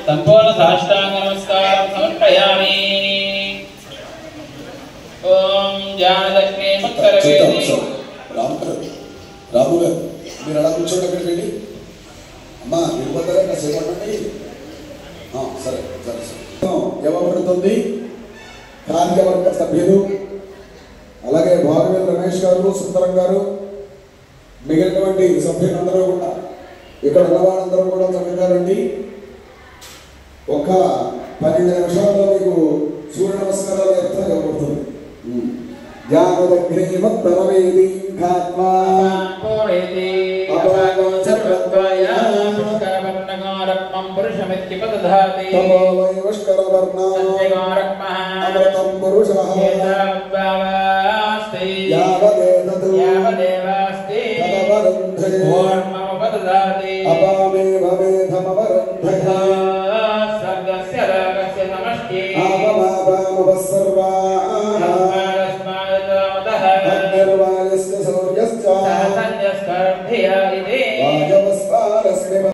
संपूर्ण साष्टांग नमस्कार समर्पयामि। ओम ज्ञानलक्ष्मी मुक्तरवेदी रामू गाరు మీరు అలా కూర్చోండి అక్కడికి వెళ్ళి అమ్మా నిలబడతారా కాసేపు ఉండండి సరే సరే ఇవ్వబడుతుంది కార్యవర్గ సభ్యులు అలాగే భాగవేల్ రమేష్ గారు సుందరం గారు మిగిలినటువంటి సభ్యులందరూ కూడా ఇక్కడ ఉన్న వాళ్ళందరూ కూడా చక్కగా రండి ఒక 12 నిమిషాల్లో మీకు సూర్య నమస్కారాలు చెప్తా ఇవ్వబడుతుంది జ్ఞానదగ్నేమత్తరవేది ఖాత్మా పూరేతి అపాగం సర్వత్వయ పుష్కరవర్ణగారత్మం పురుషమిత్యపదధాతి తమో వైవష్కరవర్ణా సంజయగారత్మః అమృతం పురుషః ఏతావద్భావాస్తి యావదేవాస్తి తదవరుంధే ఓర్మమపదధాతి అపామే భవేధమవరుంధే సర్గస్య రాగస్య సమష్టి ఆపమాపామవస్సర్వా